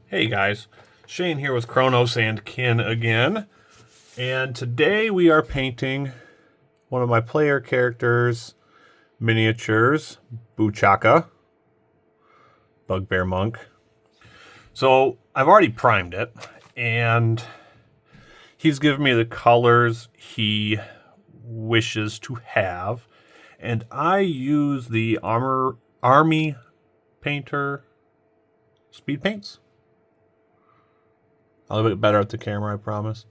Hey guys, Shane here with Kronos and Kin again, and today we are painting one of my player characters' miniatures, Buchaka, Bugbear Monk. So I've already primed it, and he's given me the colors he wishes to have, and I use the Army Painter speed paints. I'll be better at the camera, I promise.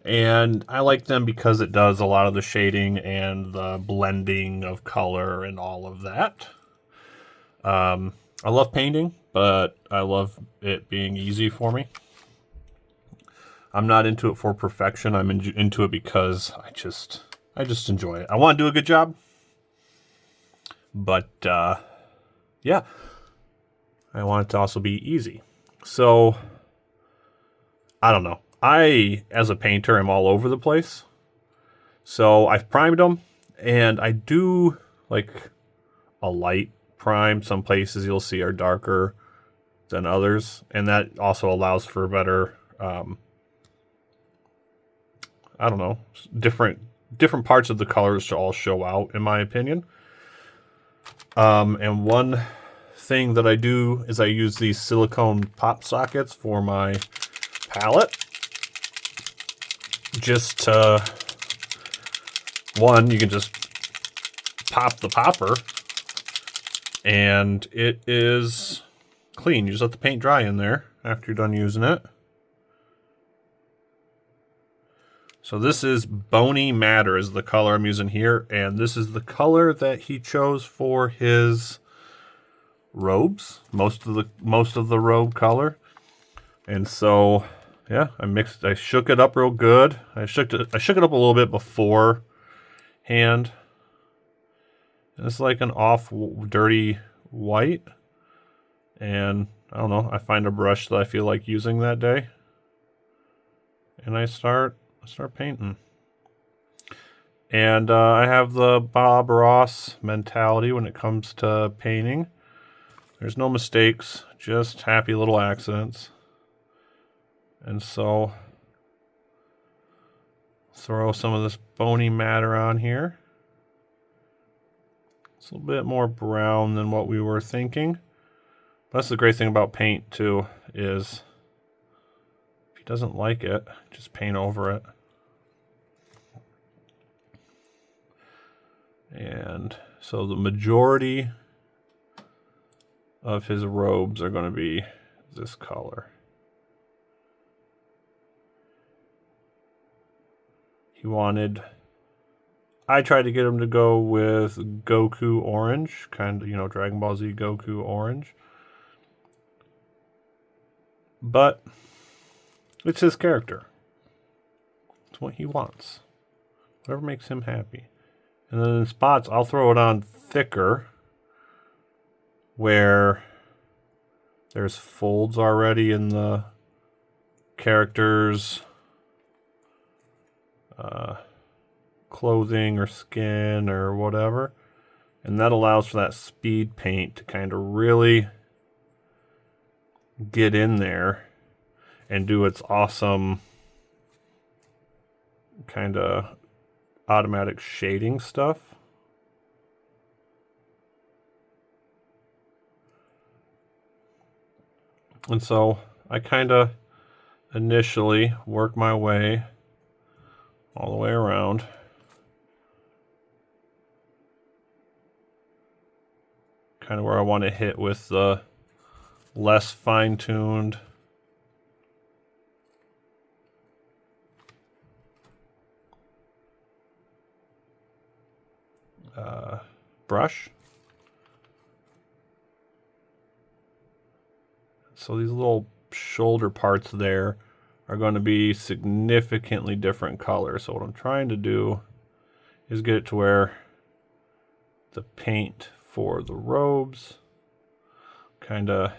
And I like them because it does a lot of the shading and the blending of color and all of that. I love painting, but I love it being easy for me. I'm not into it for perfection. I'm into it because I just enjoy it. I want to do a good job, but yeah, I want it to also be easy. So I don't know. I, as a painter, am all over the place. So I've primed them, and I do like a light prime. Some places you'll see are darker than others, and that also allows for better, I don't know, different parts of the colors to all show out, in my opinion. And one thing that I do is I use these silicone pop sockets for my palette. Just to, one, you can just pop the popper and it is clean. You just let the paint dry in there after you're done using it. So this is Bony Matter is the color I'm using here, and this is the color that he chose for his robes, most of the robe color. And so yeah, I shook it up real good. I shook it up a little bit beforehand. And it's like an off dirty white. And I don't know, I find a brush that I feel like using that day. And I start painting. And I have the Bob Ross mentality when it comes to painting. There's no mistakes, just happy little accidents. And so, throw some of this Bony Matter on here. It's a little bit more brown than what we were thinking. But that's the great thing about paint, too, is if he doesn't like it, just paint over it. And so the majority of his robes are going to be this color. I tried to get him to go with Goku orange, kind of, Dragon Ball Z Goku orange. But it's his character. It's what he wants. Whatever makes him happy. And then in spots, I'll throw it on thicker where there's folds already in the character's clothing or skin or whatever, and that allows for that speed paint to kind of really get in there and do its awesome kind of automatic shading stuff. And so I kind of initially work my way all the way around. Kind of where I want to hit with the less fine-tuned brush. So these little shoulder parts there are going to be significantly different colors. So what I'm trying to do is get it to where the paint for the robes kind of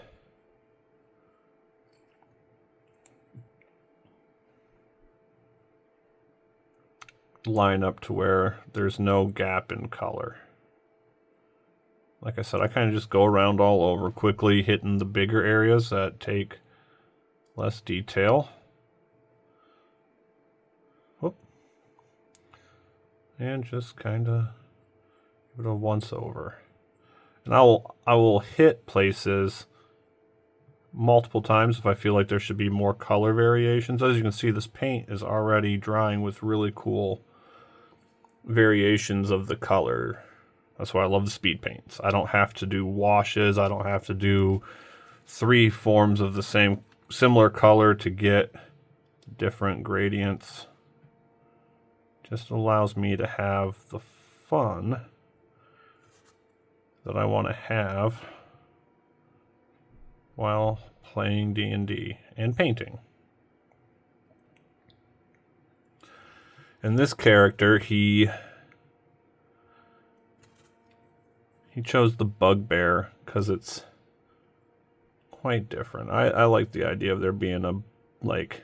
line up to where there's no gap in color. Like I said, I kind of just go around all over quickly, hitting the bigger areas that take less detail. Whoop. And just kind of give it a once over. And I will hit places multiple times if I feel like there should be more color variations. As you can see, this paint is already drying with really cool variations of the color. That's why I love the speed paints. I don't have to do washes. I don't have to do 3 forms of the similar color to get different gradients. Just allows me to have the fun that I want to have while playing D&D and painting. And this character, he chose the Bugbear because it's quite different. I like the idea of there being a like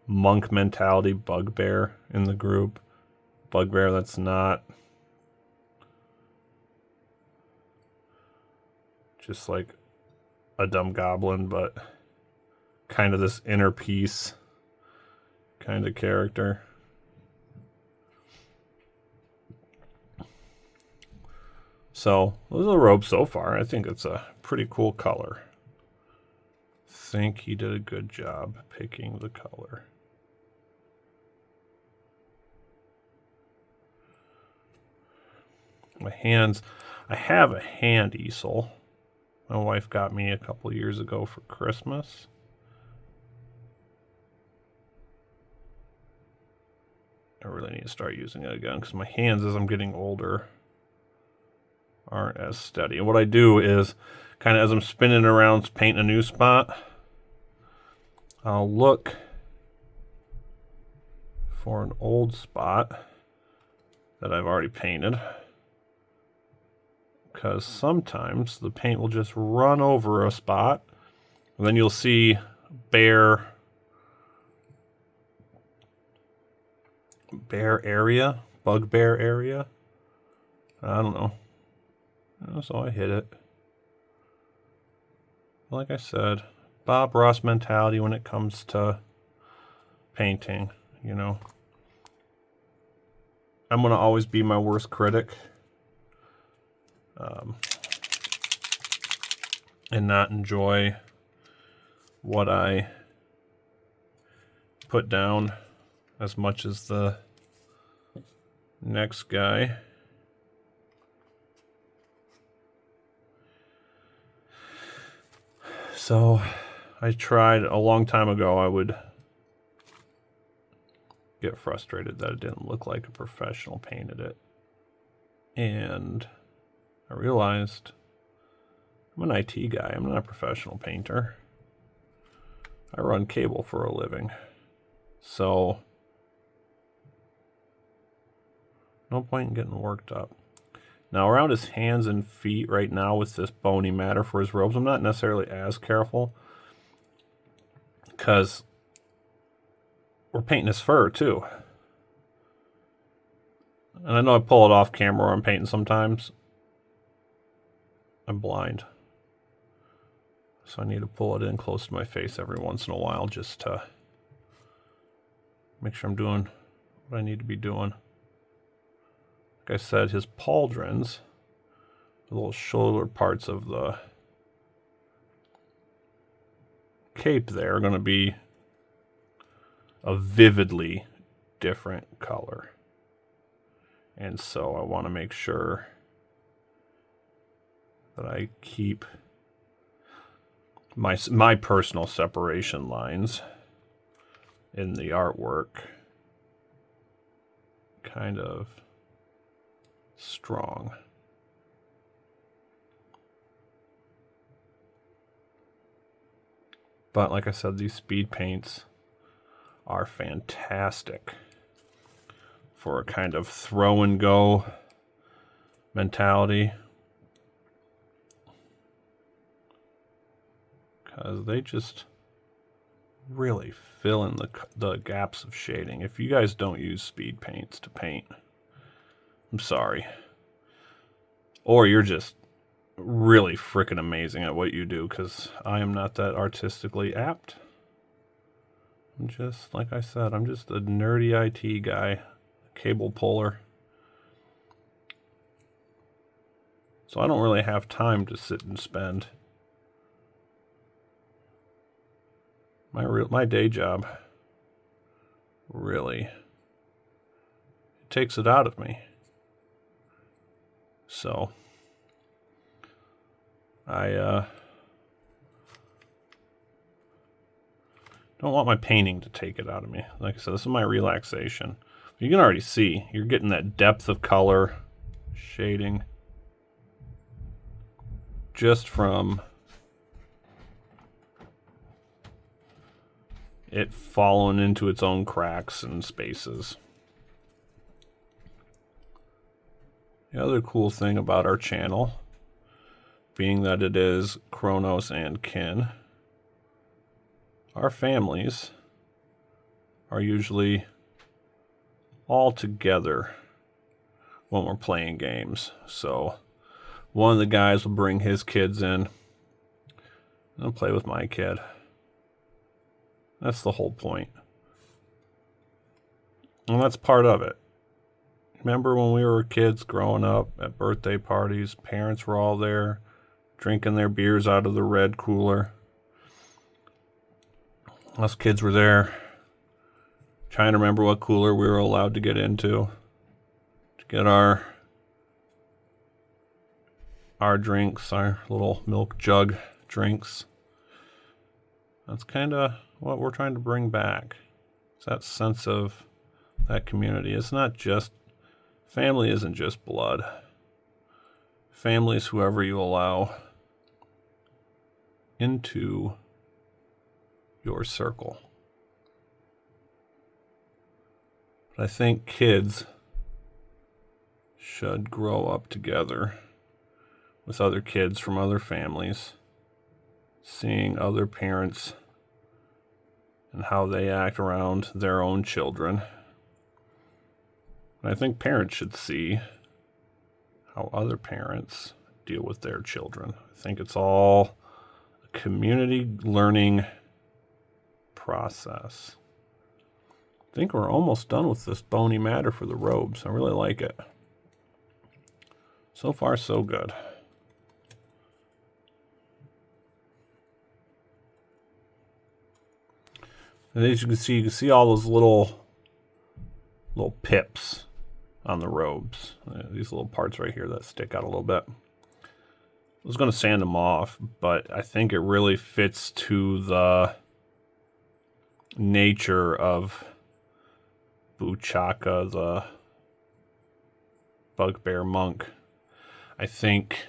monk mentality Bugbear in the group. Bugbear that's not just like a dumb goblin, but kind of this inner peace kind of character. So those are the robes so far. I think it's a pretty cool color. I think he did a good job picking the color. My hands, I have a hand easel. My wife got me a couple years ago for Christmas. I really need to start using it again because my hands, as I'm getting older, aren't as steady. And what I do is, kind of as I'm spinning around painting a new spot, I'll look for an old spot that I've already painted, because sometimes the paint will just run over a spot, and then you'll see bare area, bugbear area. I don't know. So I hit it. Like I said, Bob Ross mentality when it comes to painting, you know. I'm going to always be my worst critic. And not enjoy what I put down as much as the next guy. So I tried a long time ago, I would get frustrated that it didn't look like a professional painted it. And I realized I'm an IT guy. I'm not a professional painter. I run cable for a living. So no point in getting worked up. Now around his hands and feet right now with this bony matter for his robes, I'm not necessarily as careful because we're painting his fur too. And I know I pull it off camera or I'm painting sometimes. I'm blind. So I need to pull it in close to my face every once in a while just to make sure I'm doing what I need to be doing. Like I said, his pauldrons, the little shoulder parts of the cape there, are going to be a vividly different color. And so I want to make sure that I keep my personal separation lines in the artwork kind of strong. But like I said, these speed paints are fantastic for a kind of throw and go mentality, because they just really fill in the gaps of shading. If you guys don't use speed paints to paint, I'm sorry. Or you're just really freaking amazing at what you do, because I am not that artistically apt. I'm just, like I said, I'm just a nerdy IT guy, cable puller. So I don't really have time to sit and spend my day job. Really, it takes it out of me. So I don't want my painting to take it out of me. Like I said, this is my relaxation. You can already see, you're getting that depth of color, shading, just from it falling into its own cracks and spaces. The other cool thing about our channel, being that it is Kronos and kin, our families are usually all together when we're playing games. So one of the guys will bring his kids in and play with my kid. That's the whole point. And that's part of it. Remember when we were kids growing up at birthday parties, parents were all there drinking their beers out of the red cooler. Us kids were there trying to remember what cooler we were allowed to get into to get our drinks, our little milk jug drinks. That's kind of what we're trying to bring back. It's that sense of that community. It's not just, family isn't just blood. Family is whoever you allow into your circle. But I think kids should grow up together with other kids from other families, seeing other parents and how they act around their own children. And I think parents should see how other parents deal with their children. I think it's all a community learning process. I think we're almost done with this bony matter for the robes. I really like it. So far, so good. And as you can see all those little pips on the robes. These little parts right here that stick out a little bit. I was going to sand them off, but I think it really fits to the nature of Buchaka, the Bugbear Monk. I think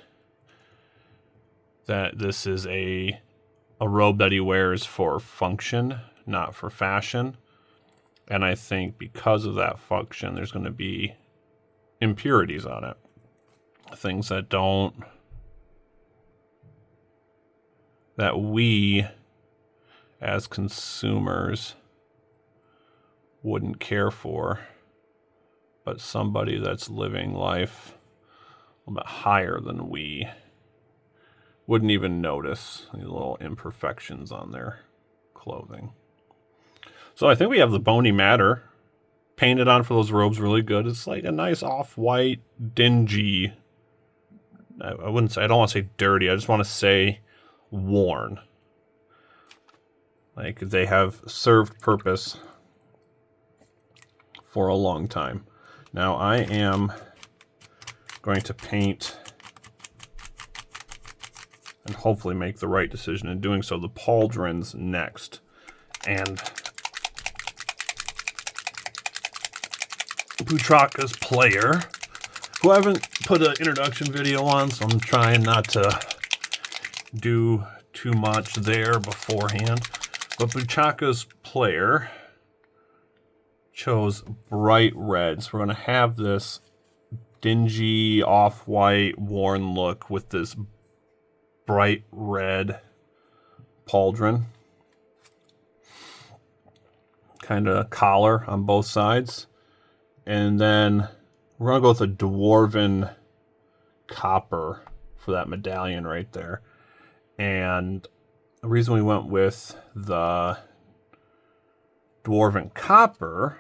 that this is a robe that he wears for function, not for fashion. And I think because of that function, there's going to be impurities on it. Things that we as consumers wouldn't care for, but somebody that's living life a little bit higher than we wouldn't even notice the little imperfections on their clothing. So I think we have the bony matter painted on for those robes really good. It's like a nice off-white, dingy, I don't want to say dirty, I just want to say worn. Like they have served purpose for a long time. Now I am going to paint and hopefully make the right decision in doing so. The pauldrons next. And Buchaka's player, who I haven't put an introduction video on, so I'm trying not to do too much there beforehand. But Buchaka's player chose bright reds. We're going to have this dingy, off-white, worn look with this bright red pauldron. Kind of collar on both sides. And then we're going to go with a dwarven copper for that medallion right there. And the reason we went with the Dwarven Copper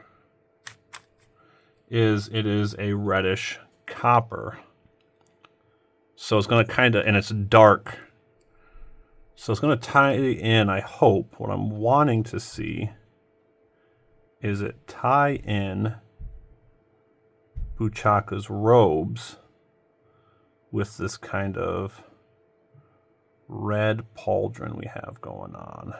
is it is a reddish copper. So it's going to kind of, and it's dark. So it's going to tie in, I hope. What I'm wanting to see is it tie in Bouchaka's robes with this kind of red pauldron we have going on.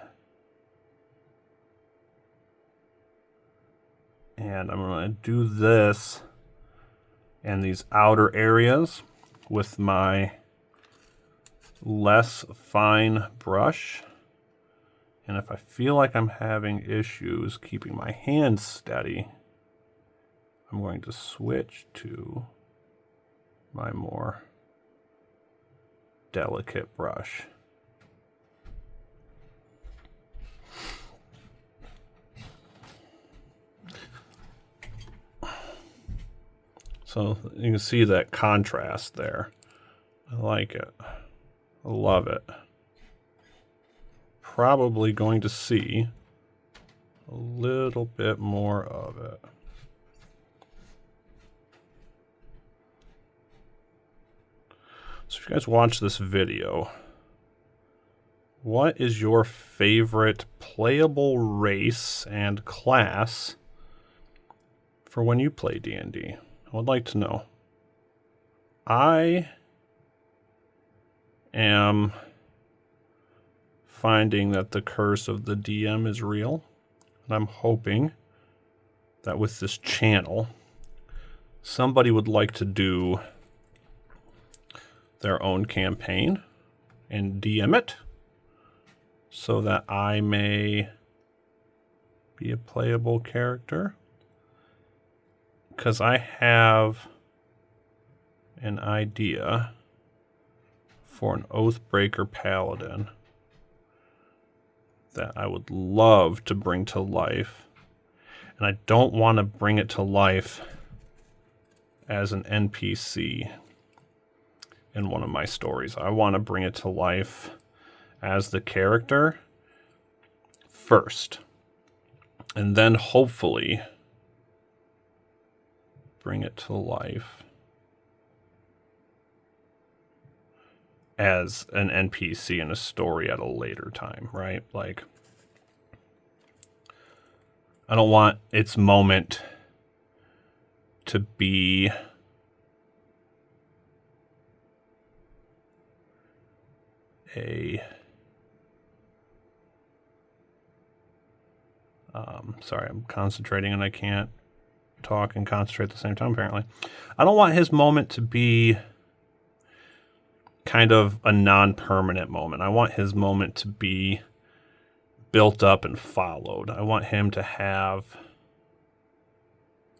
And I'm going to do this in these outer areas with my less fine brush. And if I feel like I'm having issues keeping my hands steady, I'm going to switch to my more delicate brush. So you can see that contrast there. I like it. I love it. Probably going to see a little bit more of it. So if you guys watch this video, what is your favorite playable race and class for when you play D&D? I would like to know. I am finding that the curse of the DM is real, and I'm hoping that with this channel, somebody would like to do their own campaign and DM it so that I may be a playable character. Because I have an idea for an Oathbreaker Paladin that I would love to bring to life. And I don't want to bring it to life as an NPC in one of my stories. I want to bring it to life as the character first. And then hopefully bring it to life as an NPC in a story at a later time, right? Like, I don't want its moment to be sorry, I'm concentrating and I can't talk and concentrate at the same time, apparently. I don't want his moment to be kind of a non-permanent moment. I want his moment to be built up and followed. I want him to have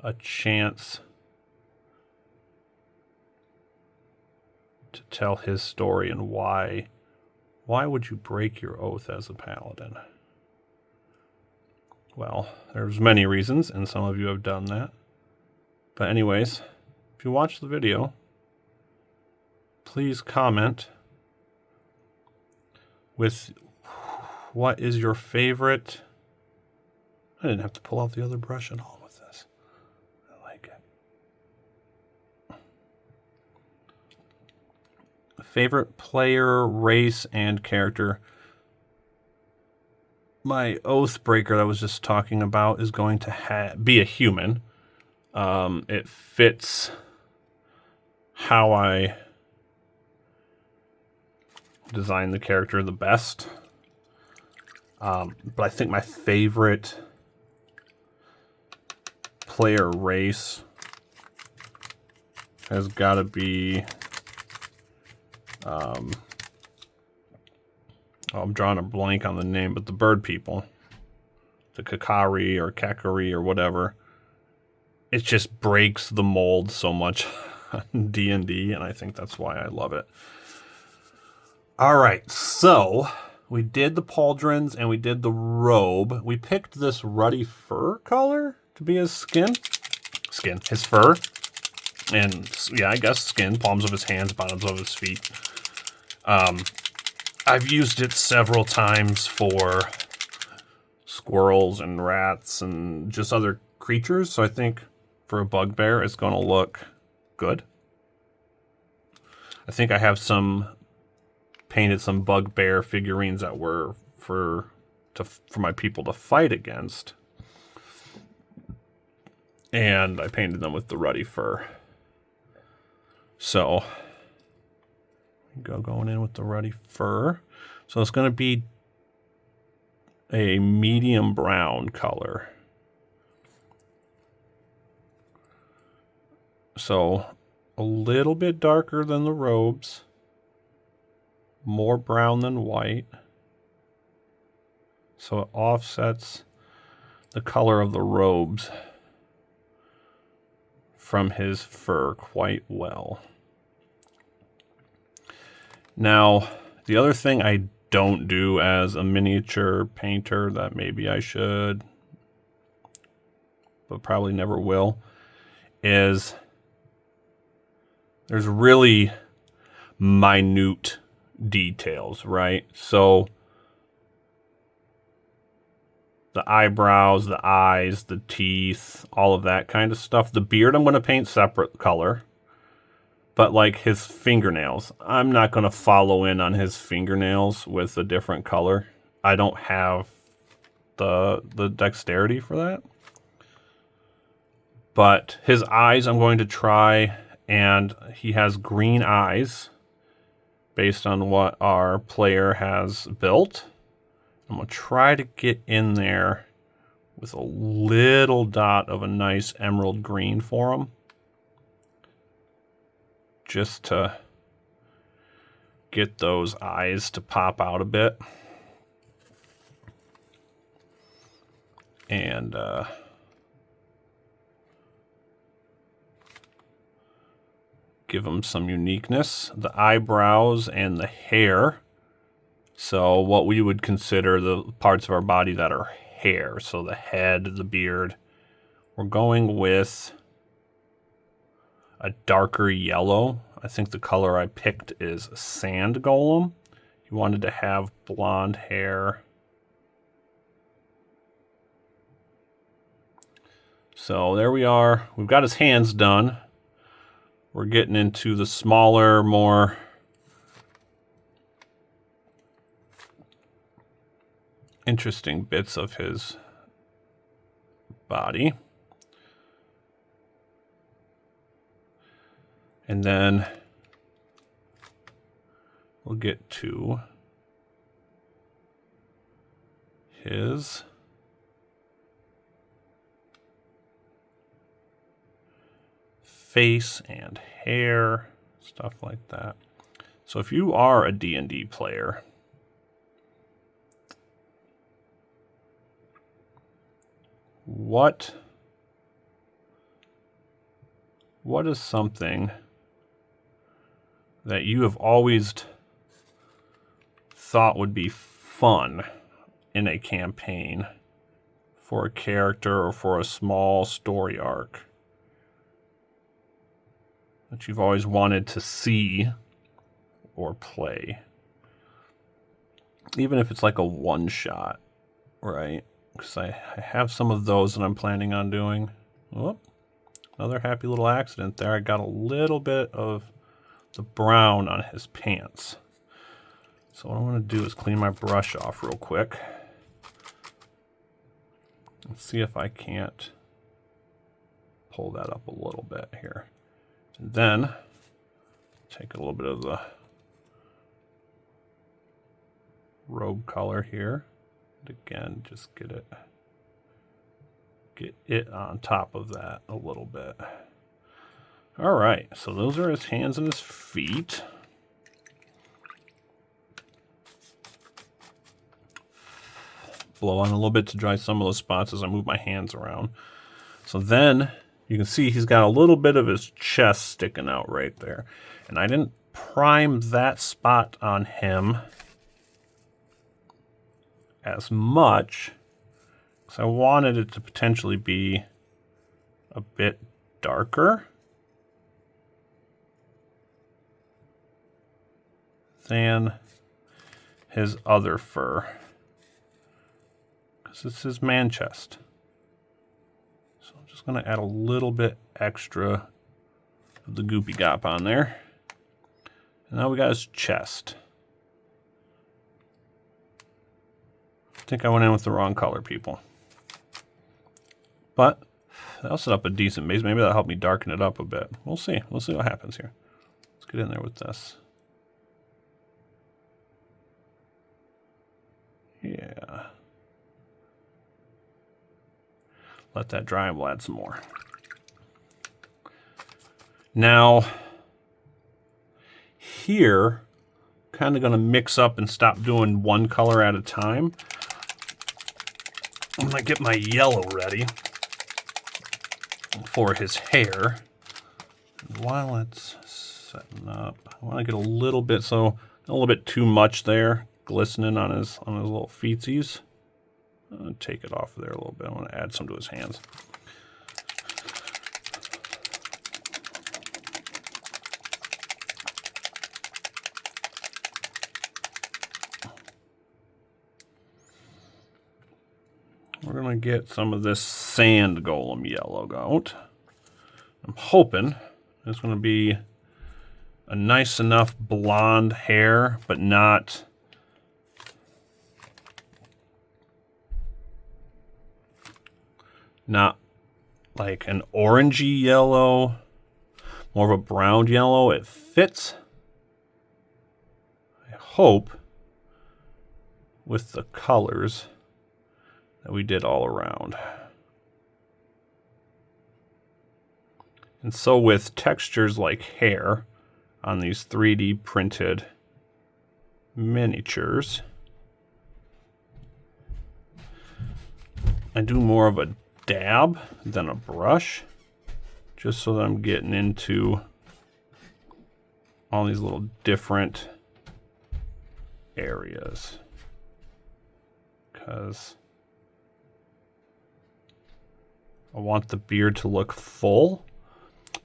a chance to tell his story and why would you break your oath as a paladin? Well, there's many reasons, and some of you have done that. But anyways, if you watch the video, please comment with what is your favorite. I didn't have to pull out the other brush at all with this. I like it. Favorite player, race, and character. My Oathbreaker that I was just talking about is going to be a human. It fits how I design the character the best. But I think my favorite player race has got to be... I'm drawing a blank on the name, but the bird people. The Kakari or Kakari or whatever. It just breaks the mold so much on D&D, and I think that's why I love it. All right, so we did the pauldrons and we did the robe. We picked this ruddy fur color to be his skin, his fur. And yeah, I guess skin, palms of his hands, bottoms of his feet. I've used it several times for squirrels and rats and just other creatures, so I think for a bugbear it's going to look good. I think I have painted some bugbear figurines that were for my people to fight against, and I painted them with the ruddy fur. So going in with the ruddy fur. So it's going to be a medium brown color. So a little bit darker than the robes, more brown than white. So it offsets the color of the robes from his fur quite well. Now, the other thing I don't do as a miniature painter that maybe I should, but probably never will, is there's really minute details, right? So the eyebrows, the eyes, the teeth, all of that kind of stuff. The beard I'm going to paint separate color. But like his fingernails, I'm not going to follow in on his fingernails with a different color. I don't have the dexterity for that. But his eyes I'm going to try, and he has green eyes based on what our player has built. I'm going to try to get in there with a little dot of a nice emerald green for him, just to get those eyes to pop out a bit. And give him some uniqueness. The eyebrows and the hair. So what we would consider the parts of our body that are hair. So the head, the beard. We're going with a darker yellow. I think the color I picked is sand golem. He wanted to have blonde hair. So there we are. We've got his hands done. We're getting into the smaller, more interesting bits of his body. And then we'll get to his face and hair, stuff like that. So if you are a D&D player, what is something that you have always thought would be fun in a campaign for a character or for a small story arc that you've always wanted to see or play? Even if it's like a one-shot, right? Because I have some of those that I'm planning on doing. Oh, another happy little accident there. I got a little bit of the brown on his pants. So what I want to do is clean my brush off real quick. Let's see if I can't pull that up a little bit here. And then take a little bit of the robe color here. And again, just get it on top of that a little bit. All right, so those are his hands and his feet. Blow on a little bit to dry some of those spots as I move my hands around. So then you can see he's got a little bit of his chest sticking out right there. And I didn't prime that spot on him as much because I wanted it to potentially be a bit darker than his other fur, because it's his man chest. So I'm just going to add a little bit extra of the Goopy Gop on there. And now we got his chest. I think I went in with the wrong color, people. But that'll set up a decent base. Maybe that'll help me darken it up a bit. We'll see. We'll see what happens here. Let's get in there with this. Yeah. Let that dry and we'll add some more. Now, here, kind of going to mix up and stop doing one color at a time. I'm going to get my yellow ready for his hair. While it's setting up, I want to get a little bit, so a little bit too much there, glistening on his little feetsies. I'm going to take it off there a little bit. I want to add some to his hands. We're going to get some of this sand golem yellow out. I'm hoping it's going to be a nice enough blonde hair, but not like an orangey yellow, more of a brown yellow. It fits, I hope, with the colors that we did all around. And so with textures like hair on these 3D printed miniatures, I do more of a dab than a brush, just so that I'm getting into all these little different areas. Because I want the beard to look full,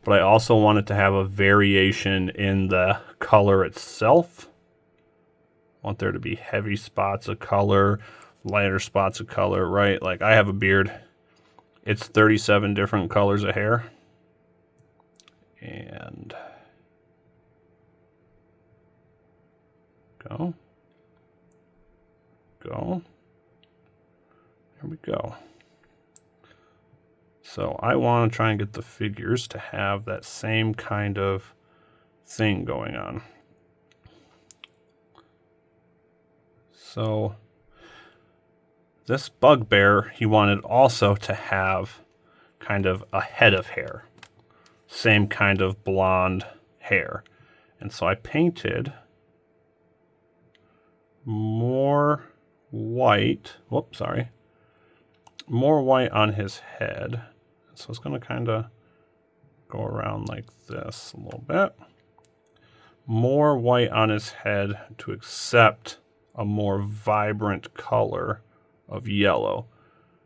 but I also want it to have a variation in the color itself. I want there to be heavy spots of color, lighter spots of color, right? Like I have a beard. It's 37 different colors of hair. And go. There we go. So I want to try and get the figures to have that same kind of thing going on. So this Bugbear, he wanted also to have kind of a head of hair. Same kind of blonde hair. And so I painted more white. Whoops, sorry. More white on his head. So it's going to kind of go around like this a little bit. More white on his head to accept a more vibrant color of yellow,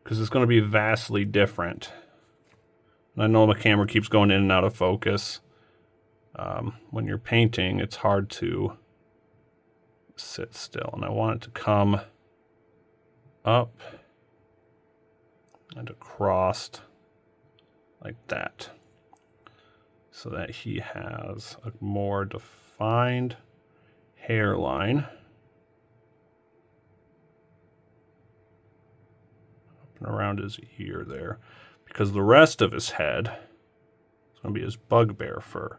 because it's going to be vastly different. And I know the camera keeps going in and out of focus. When you're painting, it's hard to sit still, and I want it to come up and across like that, so that he has a more defined hairline. Around his ear there, because the rest of his head is going to be his Bugbear fur.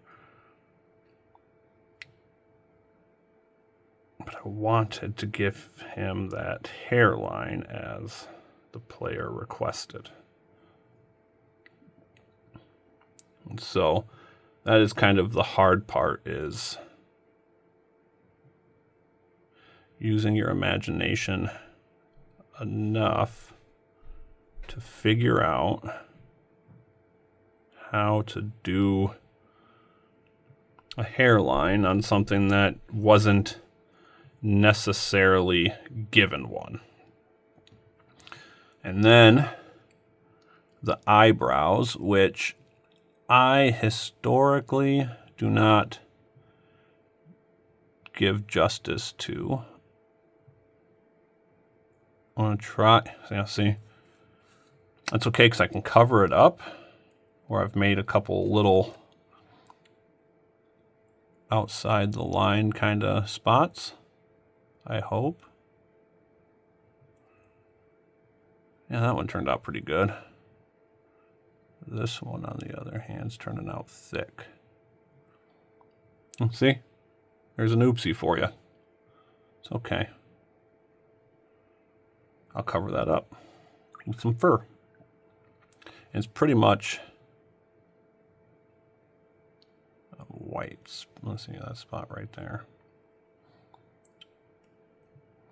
But I wanted to give him that hairline as the player requested. And so that is kind of the hard part, is using your imagination enough to figure out how to do a hairline on something that wasn't necessarily given one. And then the eyebrows, which I historically do not give justice to. I want to try. Yeah, see, that's okay because I can cover it up where I've made a couple little outside the line kind of spots, I hope. Yeah, that one turned out pretty good. This one, on the other hand, is turning out thick. See? There's an oopsie for you. It's okay. I'll cover that up with some fur. And it's pretty much a white. Let's see that spot right there.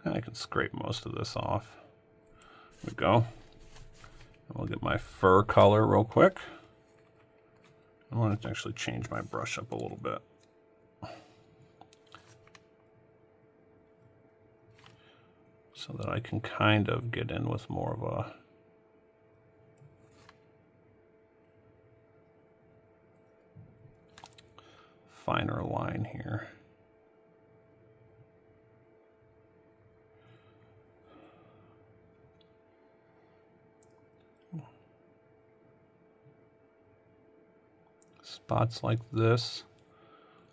I can scrape most of this off. There we go. I'll get my fur color real quick. I want to actually change my brush up a little bit. So that I can kind of get in with more of a finer line here. Spots like this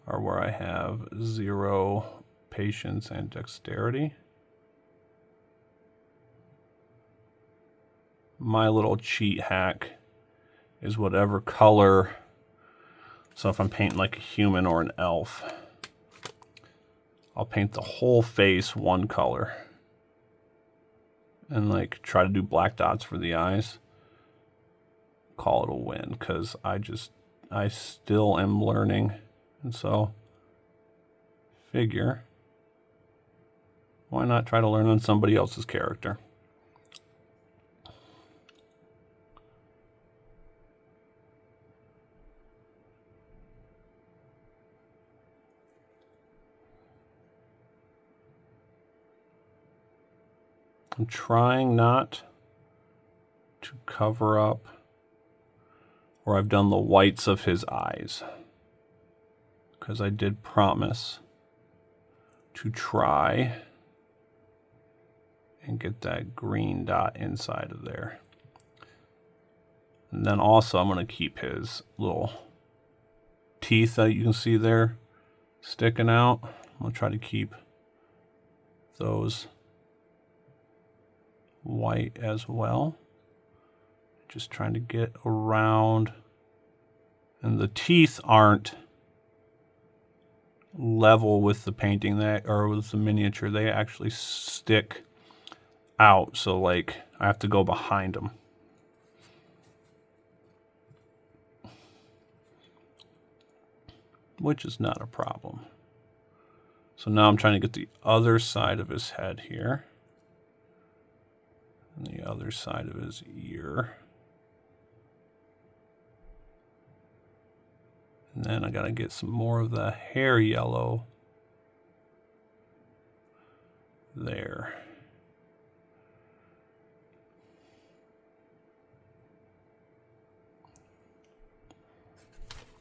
are where I have 0 patience and dexterity. My little cheat hack is whatever color. So if I'm painting like a human or an elf, I'll paint the whole face one color and like try to do black dots for the eyes. Call it a win, because I still am learning, and so figure why not try to learn on somebody else's character. I'm trying not to cover up where I've done the whites of his eyes, because I did promise to try and get that green dot inside of there. And then also I'm going to keep his little teeth that you can see there sticking out. I'm going to try to keep those white as well. Just trying to get around. And the teeth aren't level with the painting or with the miniature. They actually stick out, so like I have to go behind them. Which is not a problem. So now I'm trying to get the other side of his head here. And the other side of his ear. And then I gotta get some more of the hair yellow there.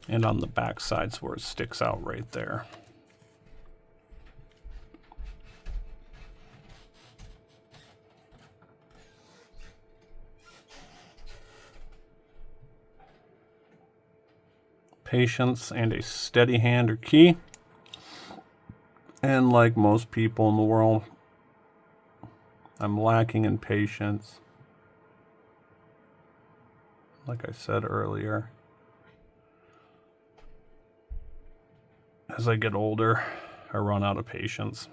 And on the back sides where it sticks out right there. Patience and a steady hand are key. And like most people in the world, I'm lacking in patience. Like I said earlier, as I get older, I run out of patience.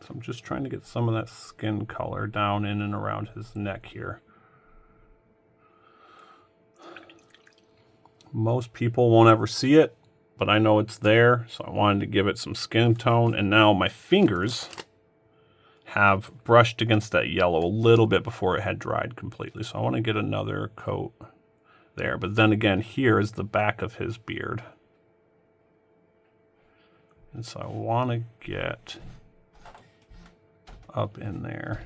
So I'm just trying to get some of that skin color down in and around his neck here. Most people won't ever see it, but I know it's there, so I wanted to give it some skin tone. And now my fingers have brushed against that yellow a little bit before it had dried completely. So I want to get another coat there. But then again, here is the back of his beard. And so I want to get up in there.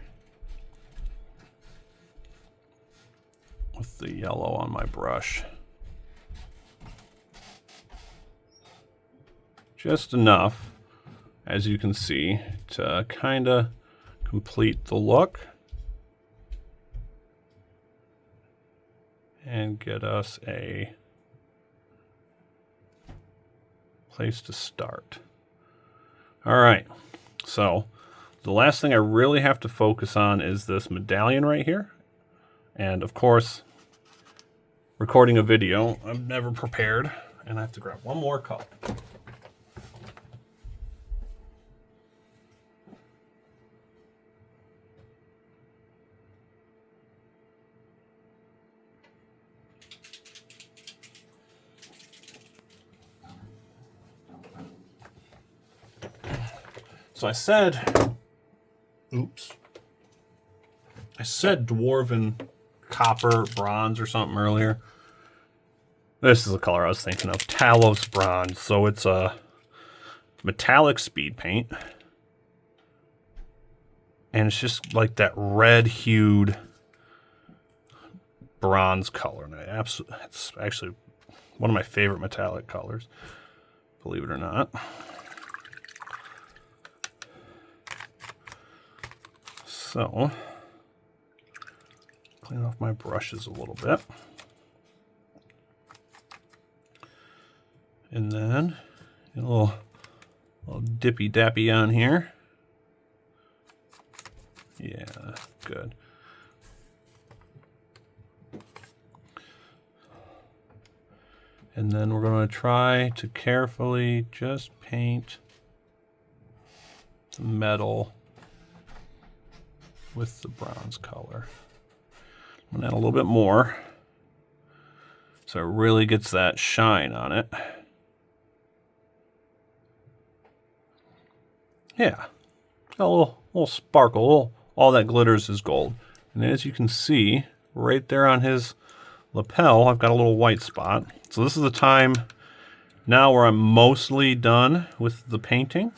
with the yellow on my brush. Just enough, as you can see, to kind of complete the look and get us a place to start. All right, so the last thing I really have to focus on is this medallion right here. And of course, recording a video, I'm never prepared, and I have to grab one more color. So I said dwarven copper bronze or something earlier. This is the color I was thinking of, Talos bronze. So it's a metallic speed paint. And it's just like that red hued bronze color. And it's actually one of my favorite metallic colors, believe it or not. So, clean off my brushes a little bit. And then a little dippy dappy on here. Yeah, good. And then we're going to try to carefully just paint the metal with the bronze color. I'm gonna add a little bit more so it really gets that shine on it. Yeah, a little sparkle. All that glitters is gold. And as you can see, right there on his lapel, I've got a little white spot. So this is the time now where I'm mostly done with the painting.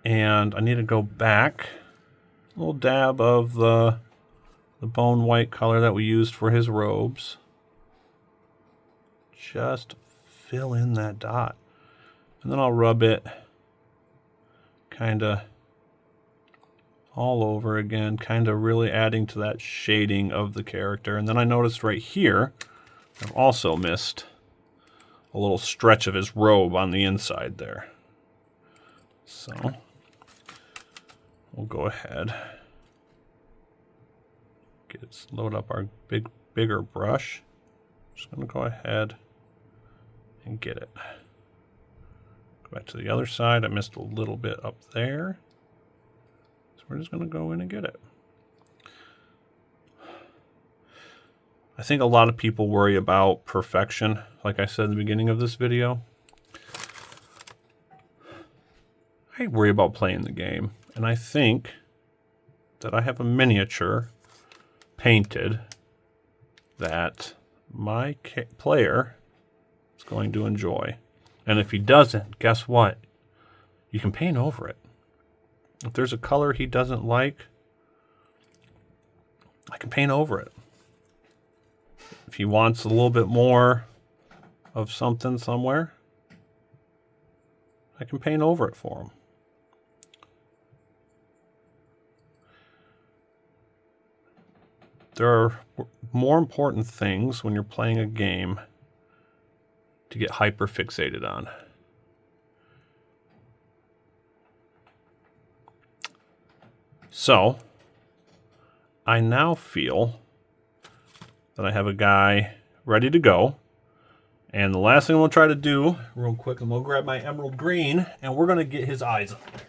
And I need to go back a little dab of the bone white color that we used for his robes. Just fill in that dot. And then I'll rub it kind of all over again, kind of really adding to that shading of the character. And then I noticed right here, I've also missed a little stretch of his robe on the inside there. So we'll go ahead, load up our bigger brush. Just going to go ahead and get it. Go back to the other side. I missed a little bit up there. So we're just going to go in and get it. I think a lot of people worry about perfection, like I said in the beginning of this video. I worry about playing the game. And I think that I have a miniature painted that my player is going to enjoy. And if he doesn't, guess what? You can paint over it. If there's a color he doesn't like, I can paint over it. If he wants a little bit more of something somewhere, I can paint over it for him. There are more important things when you're playing a game to get hyper fixated on. So, I now feel that I have a guy ready to go. And the last thing we'll try to do, real quick, and we'll grab my emerald green, and we're going to get his eyes on there.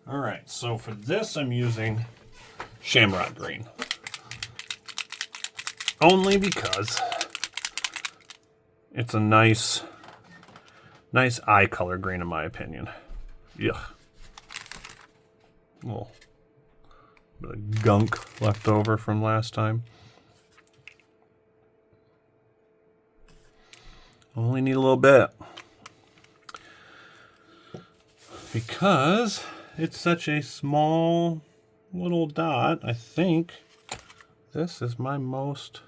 All right, so for this, I'm using Shamrock Green. Only because It's a nice eye color green in my opinion. Yuck. A little bit of gunk left over from last time. Only need a little bit. Because it's such a small little dot, I think this is my most...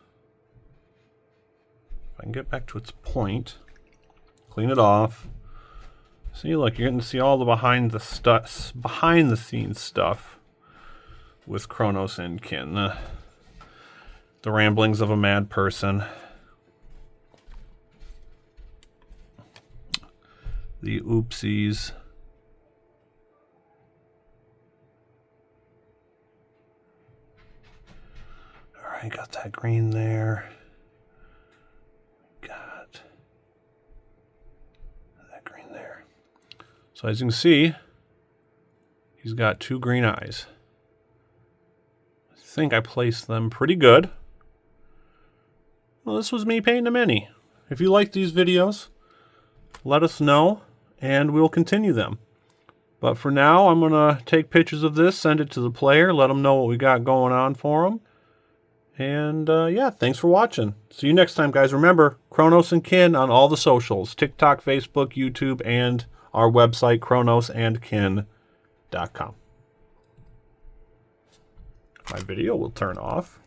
If I can get back to its point, clean it off. See, look, you're getting to see all the behind the scenes stuff with Kronos and Kin. The ramblings of a mad person. The oopsies. Alright, got that green there. Got that green there. So as you can see, he's got two green eyes. I think I placed them pretty good. Well, this was me painting a mini. If you like these videos, let us know and we'll continue them. But for now, I'm going to take pictures of this, send it to the player, let them know what we got going on for them. And yeah, thanks for watching. See you next time, guys. Remember, Kronos and Kin on all the socials. TikTok, Facebook, YouTube, and our website, kronosandkin.com. My video will turn off.